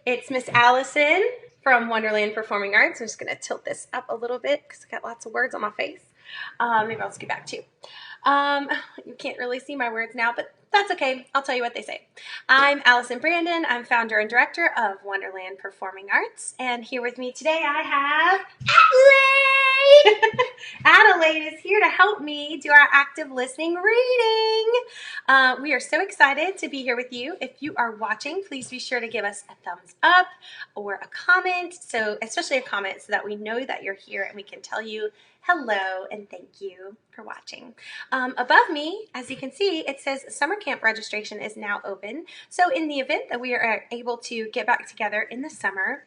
It's Miss Allison from Wonderland Performing Arts. I'm just going to tilt this up a little bit because I got lots of words on my face. Maybe I'll scoot back too. You can't really see my words now, but that's okay. I'll tell you what they say. I'm Allison Brandon. I'm founder and director of Wonderland Performing Arts. And here with me today I have Adelaide! Adelaide is here to help me do our active listening reading. We are so excited to be here with you. If you are watching, please be sure to give us a thumbs up or a comment. So especially a comment so that we know that you're here and we can tell you hello and thank you for watching. Above me, as you can see, it says summer camp registration is now open. So in the event that we are able to get back together in the summer,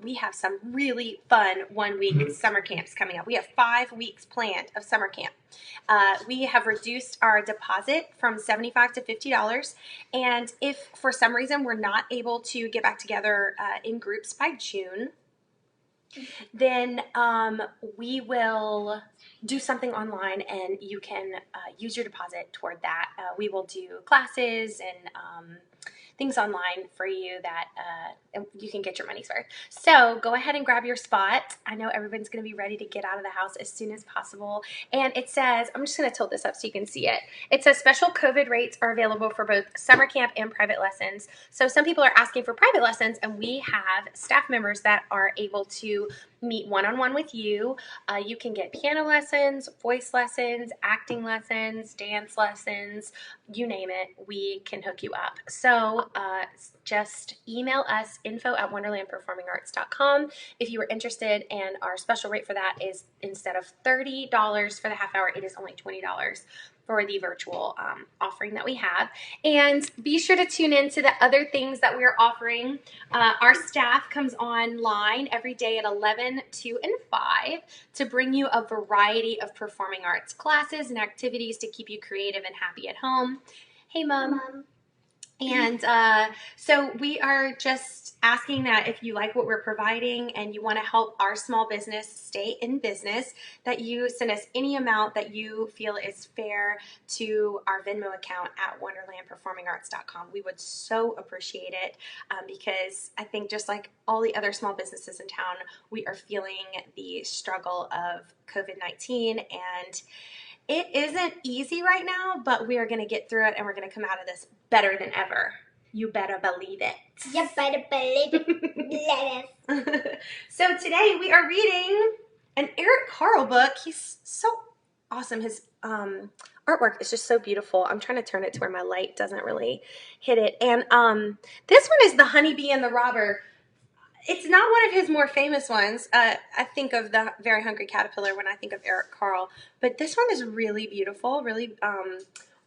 we have some really fun one-week summer camps coming up. We have 5 weeks planned of summer camp. We have reduced our deposit from $75 to $50. And if for some reason we're not able to get back together in groups by June, then we will do something online and you can use your deposit toward that. We will do classes and things online for you that you can get your money's worth. So go ahead and grab your spot. I know everyone's going to be ready to get out of the house as soon as possible. And it says, I'm just going to tilt this up so you can see it. It says special COVID rates are available for both summer camp and private lessons. So some people are asking for private lessons, and we have staff members that are able to meet one-on-one with you. You can get piano lessons, voice lessons, acting lessons, dance lessons, you name it, we can hook you up. So just email us info@wonderlandperformingarts.com if you are interested, and our special rate for that is instead of $30 for the half hour, it is only $20 for the virtual offering that we have. And be sure to tune in to the other things that we're offering. Our staff comes online every day at 11, 2, and 5 to bring you a variety of performing arts classes and activities to keep you creative and happy at home. Hey, Mom. And so we are just asking that if you like what we're providing and you want to help our small business stay in business, that you send us any amount that you feel is fair to our Venmo account at WonderlandPerformingArts.com. We would so appreciate it because I think just like all the other small businesses in town, we are feeling the struggle of COVID-19, and it isn't easy right now, but we are going to get through it and we're going to come out of this better than ever. You better believe it. You better believe it. So today we are reading an Eric Carle book. He's so awesome. His artwork is just so beautiful. I'm trying to turn it to where my light doesn't really hit it. And this one is The Honeybee and the Robber. It's not one of his more famous ones. I think of The Very Hungry Caterpillar when I think of Eric Carle. But this one is really beautiful, really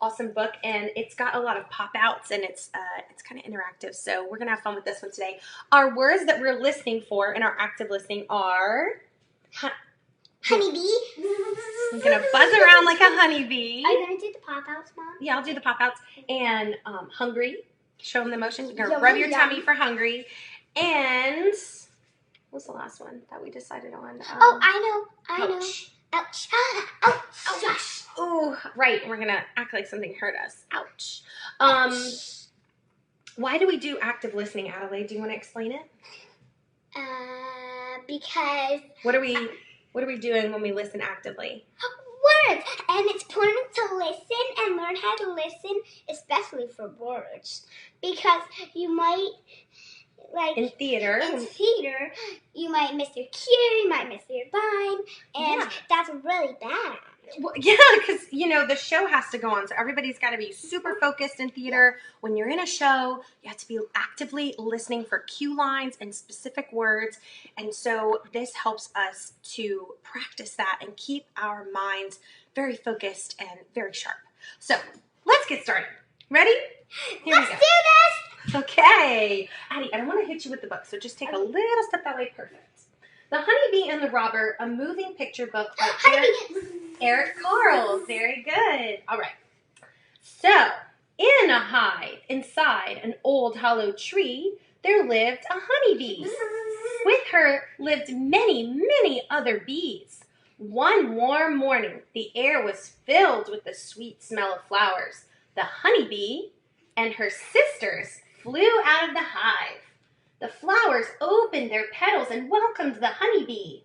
awesome book. And it's got a lot of pop-outs, and it's kind of interactive. So we're going to have fun with this one today. Our words that we're listening for in our active listening are... Honeybee. I'm going to buzz around like a honeybee. Are you going to do the pop-outs, Mom? Yeah, I'll do the pop-outs. And hungry. Show them the motion. You're going to rub your tummy for hungry. And what's the last one that we decided on? Oh, I know. Ouch. Ouch. Ouch. Oh, right. We're going to act like something hurt us. Ouch. Why do we do active listening, Adelaide? Do you want to explain it? Because... What are we doing when we listen actively? Words. And it's important to listen and learn how to listen, especially for words. Because you might... in theater, you might miss your cue, you might miss your line, and that's really bad. Well, yeah, because, the show has to go on, so everybody's got to be super focused in theater. When you're in a show, you have to be actively listening for cue lines and specific words, and so this helps us to practice that and keep our minds very focused and very sharp. So, let's get started. Ready? Here we go. Let's do this! Okay. Addie, I don't want to hit you with the book, so just take a little step that way. Perfect. The Honeybee and the Robber, a moving picture book by Eric Carle. Very good. All right. So, in a hive inside an old hollow tree, there lived a honeybee. With her lived many, many other bees. One warm morning, the air was filled with the sweet smell of flowers. The honeybee and her sisters flew out of the hive. The flowers flowers opened their petals and welcomed the honeybee.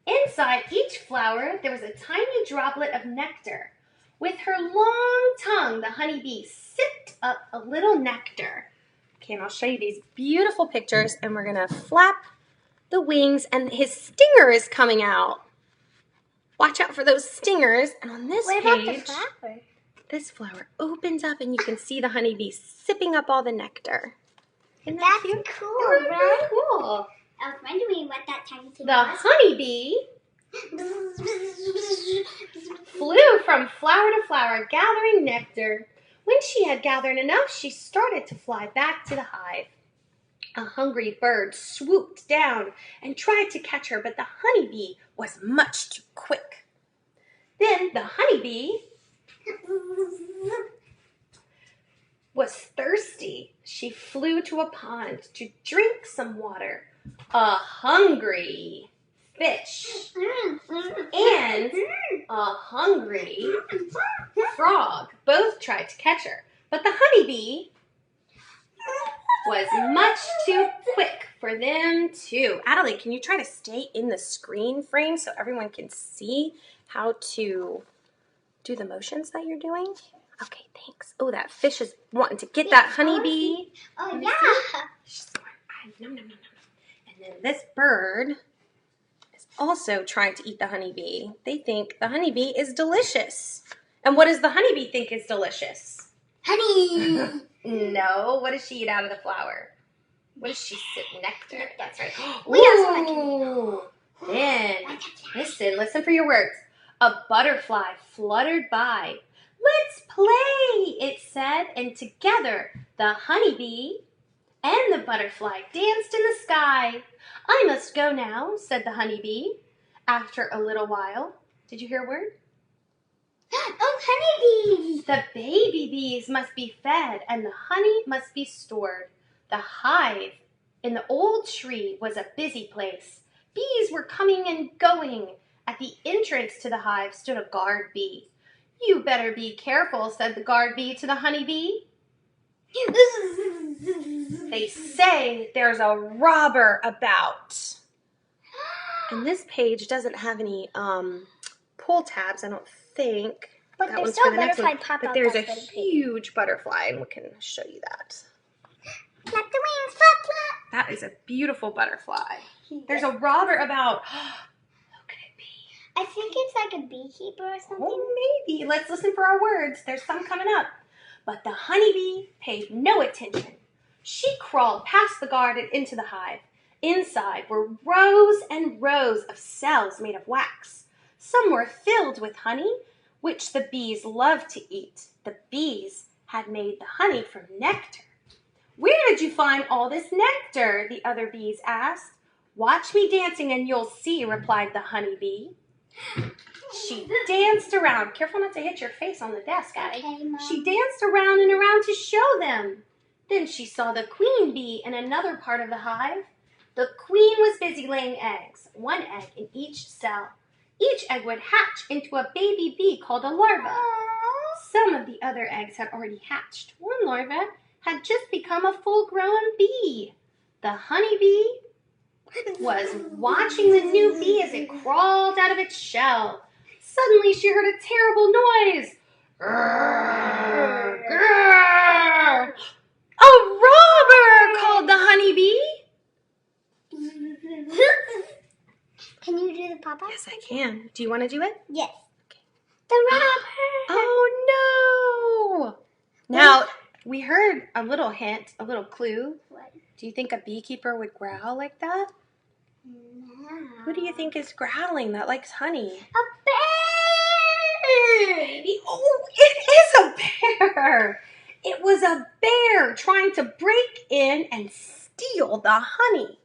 Inside each flower, there was a tiny droplet of nectar. With her long tongue, the honeybee sipped up a little nectar. Okay, and I'll show you these beautiful pictures, and we're going to flap the wings, and his stinger is coming out. Watch out for those stingers. And on this page, about the flower? This flower opens up, and you can see the honeybee sipping up all the nectar. That's cool, Very right? cool. I was wondering what that tiny thing The was. honeybee flew from flower to flower, gathering nectar. When she had gathered enough, she started to fly back to the hive. A hungry bird swooped down and tried to catch her, but the honeybee was much too quick. Then the honeybee was thirsty. She flew to a pond to drink some water. A hungry fish and a hungry frog both tried to catch her, but the honeybee was much too quick for them too. Adelaide, can you try to stay in the screen frame so everyone can see how to do the motions that you're doing? Okay, thanks. Oh, that fish is wanting to get that honeybee. Oh, yeah. She's going, nom, nom, nom, nom. And then this bird is also trying to eat the honeybee. They think the honeybee is delicious. And what does the honeybee think is delicious? Honey. No. What does she eat out of the flower? What does she sip? Nectar. That's right. We also like Ooh. Then, listen for your words. A butterfly fluttered by. Let's play, it said, and together the honeybee and the butterfly danced in the sky. I must go now, said the honeybee. After a little while, did you hear a word? Oh, honeybees. The baby bees must be fed and the honey must be stored. The hive in the old tree was a busy place. Bees were coming and going. At the entrance to the hive stood a guard bee. You better be careful, said the guard bee to the honeybee. They say there's a robber about. And this page doesn't have any pull tabs, I don't think. But That there's one's still for the next butterfly one. pop But out. there's a That's really huge butterfly, and we can show you that. pretty. Flap the wings, flap, flap. That is a beautiful butterfly. There's a robber about. Who could it be? I think it's like a beekeeper or something. Oh, maybe. Let's listen for our words. There's some coming up. But the honeybee paid no attention. She crawled past the guard and into the hive. Inside were rows and rows of cells made of wax. Some were filled with honey, which the bees loved to eat. The bees had made the honey from nectar. Where did you find all this nectar? The other bees asked. Watch me dancing and you'll see, replied the honeybee. She danced around. Careful not to hit your face on the desk, Addie. Okay, Mom. She danced around and around to show them. Then she saw the queen bee in another part of the hive. The queen was busy laying eggs, one egg in each cell. Each egg would hatch into a baby bee called a larva. Some of the other eggs had already hatched. One larva had just become a full-grown bee. The honeybee was watching the new bee as it crawled out of its shell. Suddenly she heard a terrible noise. Grrr, grrr. A robber, called the honeybee. Can you do the pop-up? Yes, I can. Do you want to do it? Yes. Okay. The robber. Oh, no. Now, we heard a little hint, a little clue. What? Do you think a beekeeper would growl like that? No. Who do you think is growling that likes honey? A bear. Baby. Oh, it is a bear. It was a bear trying to break in and steal the honey.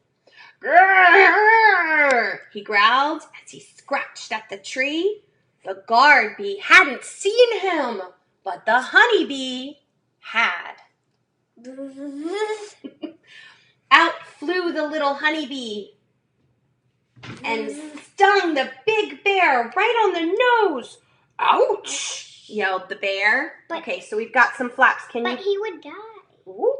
Grrr, he growled as he scratched at the tree. The guard bee hadn't seen him, but the honeybee had. Out flew the little honeybee and stung the big bear right on the nose. Ouch, yelled the bear. But- Okay, so we've got some flaps. Can But you? he would die. Ooh,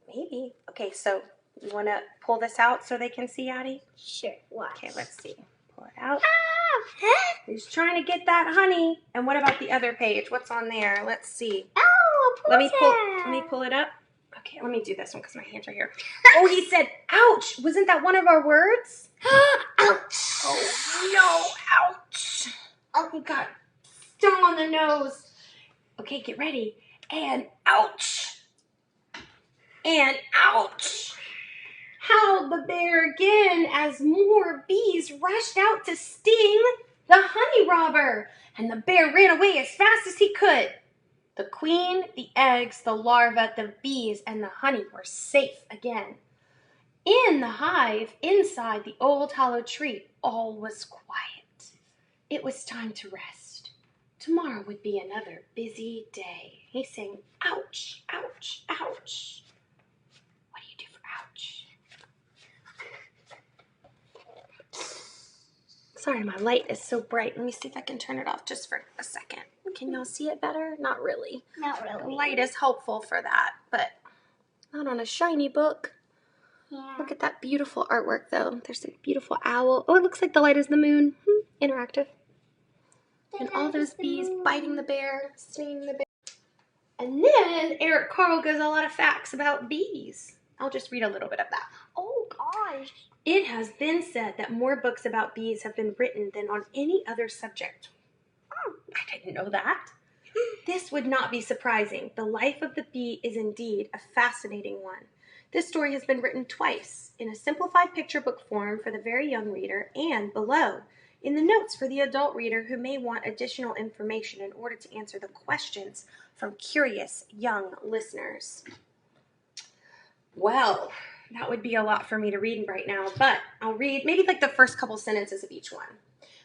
maybe. Okay, so You want to pull this out so they can see, Addie? Sure. Watch. Okay, let's see. Pull it out. Oh! He's trying to get that honey. And what about the other page? What's on there? Let's see. Oh, Let me pull it up. Okay, let me do this one because my hands are here. Oh, he said, ouch. Wasn't that one of our words? Ouch. Oh, no. Ouch. Oh, he got stung on the nose. Okay, get ready. And ouch. And ouch. Howled the bear again as more bees rushed out to sting the honey robber. And the bear ran away as fast as he could. The queen, the eggs, the larva, the bees, and the honey were safe again. In the hive, inside the old hollow tree, all was quiet. It was time to rest. Tomorrow would be another busy day. He sang, ouch, ouch, ouch. What do you do for ouch? Sorry, my light is so bright. Let me see if I can turn it off just for a second. Can y'all see it better? Not really. Not really. The light is helpful for that, but not on a shiny book. Yeah. Look at that beautiful artwork, though. There's a beautiful owl. Oh, it looks like the light is the moon. Interactive. And all those bees biting the bear, stinging the bear. And then Eric Carle gives a lot of facts about bees. I'll just read a little bit of that. Oh, gosh. It has been said that more books about bees have been written than on any other subject. Oh, I didn't know that. This would not be surprising. The life of the bee is indeed a fascinating one. This story has been written twice, in a simplified picture book form for the very young reader, and below, in the notes for the adult reader who may want additional information in order to answer the questions from curious young listeners. Well, that would be a lot for me to read right now, but I'll read maybe like the first couple sentences of each one.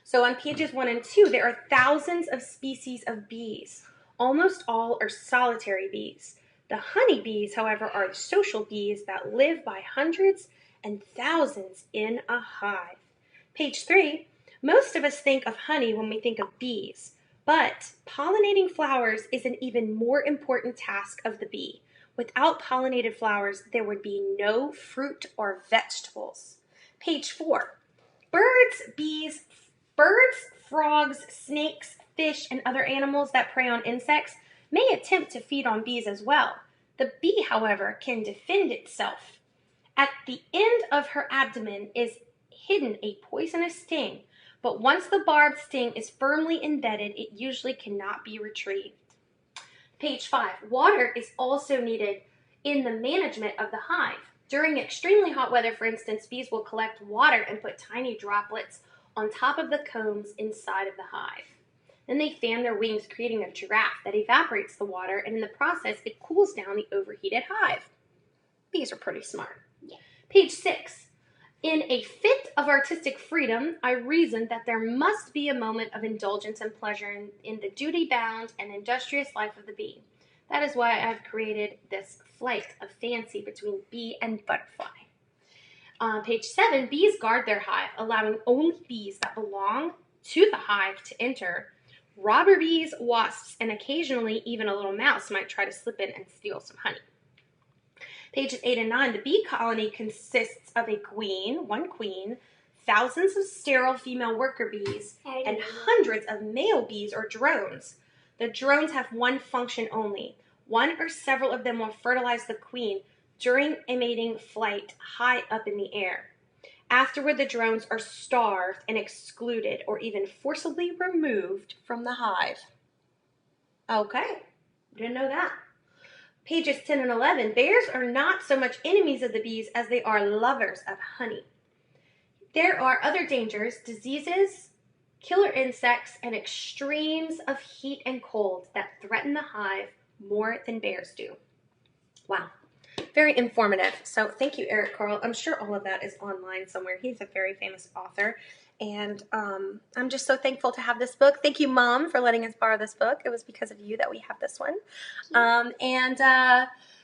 So on pages 1 and 2, there are thousands of species of bees. Almost all are solitary bees. The honeybees, however, are social bees that live by hundreds and thousands in a hive. Page 3, most of us think of honey when we think of bees, but pollinating flowers is an even more important task of the bee. Without pollinated flowers, there would be no fruit or vegetables. Page 4, birds, frogs, snakes, fish, and other animals that prey on insects may attempt to feed on bees as well. The bee, however, can defend itself. At the end of her abdomen is hidden a poisonous sting, but once the barbed sting is firmly embedded, it usually cannot be retrieved. Page 5, water is also needed in the management of the hive. During extremely hot weather, for instance, bees will collect water and put tiny droplets on top of the combs inside of the hive. Then they fan their wings, creating a draft that evaporates the water, and in the process, it cools down the overheated hive. Bees are pretty smart. Yeah. Page 6. In a fit of artistic freedom, I reasoned that there must be a moment of indulgence and pleasure in the duty-bound and industrious life of the bee. That is why I have created this flight of fancy between bee and butterfly. Page 7, bees guard their hive, allowing only bees that belong to the hive to enter. Robber bees, wasps, and occasionally even a little mouse might try to slip in and steal some honey. Pages 8 and 9, the bee colony consists of one queen, thousands of sterile female worker bees, and hundreds of male bees or drones. The drones have one function only. One or several of them will fertilize the queen during a mating flight high up in the air. Afterward, the drones are starved and excluded or even forcibly removed from the hive. Okay, didn't know that. Pages 10 and 11, bears are not so much enemies of the bees as they are lovers of honey. There are other dangers, diseases, killer insects, and extremes of heat and cold that threaten the hive more than bears do. Wow. Very informative. So thank you, Eric Carle. I'm sure all of that is online somewhere. He's a very famous author. And I'm just so thankful to have this book. Thank you, Mom, for letting us borrow this book. It was because of you that we have this one.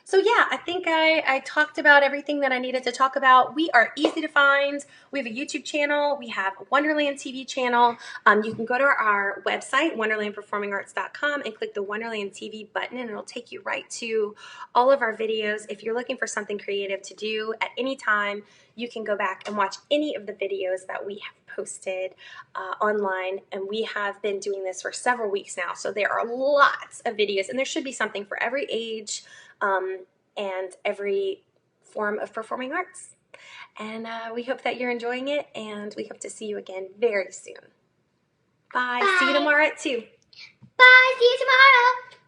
So yeah, I think I talked about everything that I needed to talk about. We are easy to find. We have a YouTube channel. We have a Wonderland TV channel. You can go to our website, wonderlandperformingarts.com, and click the Wonderland TV button, and it'll take you right to all of our videos. If you're looking for something creative to do at any time, you can go back and watch any of the videos that we have posted online. And we have been doing this for several weeks now. So there are lots of videos, and there should be something for every age and every form of performing arts. And we hope that you're enjoying it, and we hope to see you again very soon. Bye. Bye. See you tomorrow at 2. Bye. See you tomorrow.